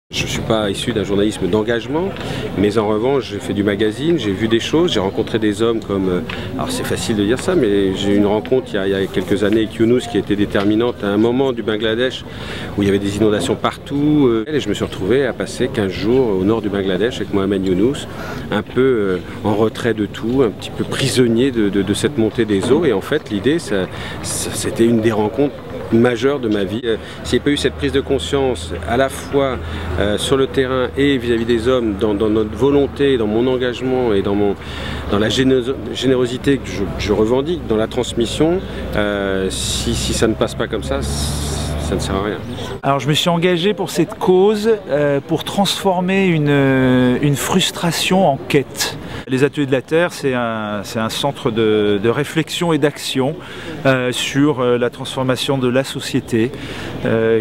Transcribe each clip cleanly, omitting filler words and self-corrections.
Je ne suis pas issu d'un journalisme d'engagement, mais en revanche j'ai fait du magazine, j'ai vu des choses, j'ai rencontré des hommes comme, alors c'est facile de dire ça, mais j'ai eu une rencontre il y a quelques années avec Younous qui a été déterminante à un moment du Bangladesh où il y avait des inondations partout, et je me suis retrouvé à passer 15 jours au nord du Bangladesh avec Mohamed Younous, un peu en retrait de tout, un petit peu prisonnier de cette montée des eaux, et en fait l'idée c'était une des rencontres majeure de ma vie. S'il n'y a pas eu cette prise de conscience à la fois sur le terrain et vis-à-vis des hommes, dans notre volonté, dans mon engagement et dans la générosité que je revendique, dans la transmission, si ça ne passe pas comme ça ne sert à rien. Alors je me suis engagé pour cette cause, pour transformer une frustration en quête. Les Ateliers de la Terre, c'est un centre de réflexion et d'action sur la transformation de la société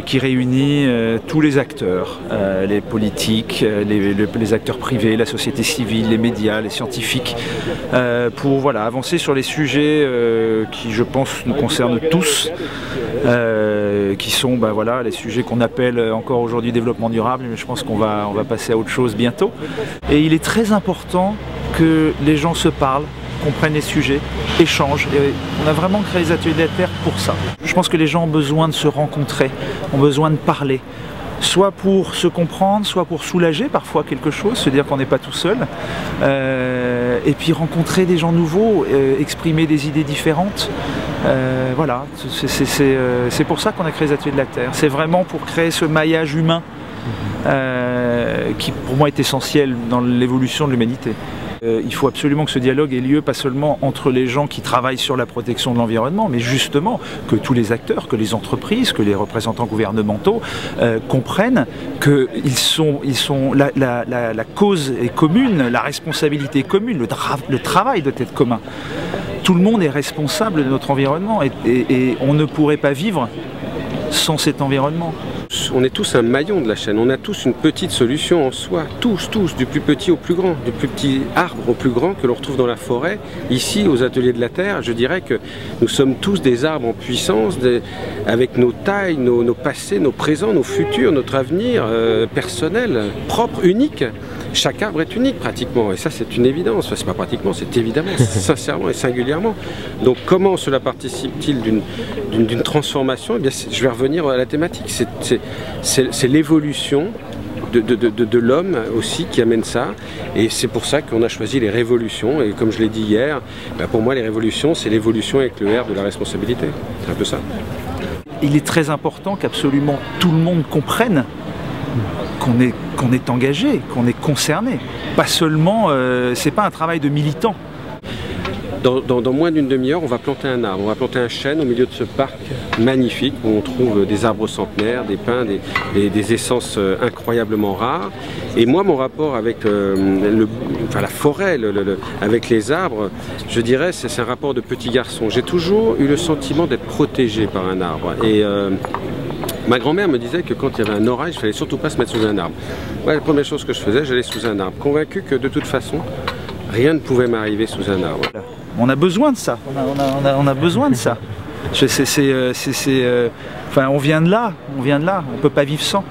qui réunit tous les acteurs, les politiques, les acteurs privés, la société civile, les médias, les scientifiques, pour avancer sur les sujets qui, je pense, nous concernent tous, qui sont les sujets qu'on appelle encore aujourd'hui développement durable, mais je pense qu'on va passer à autre chose bientôt. Et il est très important que les gens se parlent, comprennent les sujets, échangent. Et on a vraiment créé les Ateliers de la Terre pour ça. Je pense que les gens ont besoin de se rencontrer, ont besoin de parler, soit pour se comprendre, soit pour soulager parfois quelque chose, se dire qu'on n'est pas tout seul, et puis rencontrer des gens nouveaux, exprimer des idées différentes. Voilà, c'est pour ça qu'on a créé les Ateliers de la Terre. C'est vraiment pour créer ce maillage humain qui pour moi est essentiel dans l'évolution de l'humanité. Il faut absolument que ce dialogue ait lieu pas seulement entre les gens qui travaillent sur la protection de l'environnement, mais justement que tous les acteurs, que les entreprises, que les représentants gouvernementaux comprennent que la cause est commune, la responsabilité est commune, le travail doit être commun. Tout le monde est responsable de notre environnement et on ne pourrait pas vivre sans cet environnement. On est tous un maillon de la chaîne, on a tous une petite solution en soi, tous, du plus petit au plus grand, du plus petit arbre au plus grand que l'on retrouve dans la forêt. Ici, aux Ateliers de la Terre, je dirais que nous sommes tous des arbres en puissance, avec nos tailles, nos passés, nos présents, nos futurs, notre avenir personnel, propre, unique. Chaque arbre est unique pratiquement, et ça c'est une évidence, enfin, c'est pas pratiquement, c'est évidemment, sincèrement et singulièrement. Donc comment cela participe-t-il d'une transformation? Eh bien, je vais revenir à la thématique, c'est l'évolution de l'homme aussi qui amène ça, et c'est pour ça qu'on a choisi les révolutions, et comme je l'ai dit hier, pour moi les révolutions c'est l'évolution avec le R de la responsabilité, c'est un peu ça. Il est très important qu'absolument tout le monde comprenne qu'on est engagé, qu'on est concerné. Pas seulement, c'est pas un travail de militant. Dans moins d'une demi-heure, on va planter un arbre, on va planter un chêne au milieu de ce parc magnifique où on trouve des arbres centenaires, des pins, des essences incroyablement rares. Et moi, mon rapport avec la forêt, avec les arbres, je dirais, c'est un rapport de petit garçon. J'ai toujours eu le sentiment d'être protégé par un arbre. Et ma grand-mère me disait que quand il y avait un orage, il ne fallait surtout pas se mettre sous un arbre. Ouais, la première chose que je faisais, j'allais sous un arbre, convaincu que de toute façon, rien ne pouvait m'arriver sous un arbre. On a besoin de ça, on a besoin de ça. On vient de là, on ne peut pas vivre sans.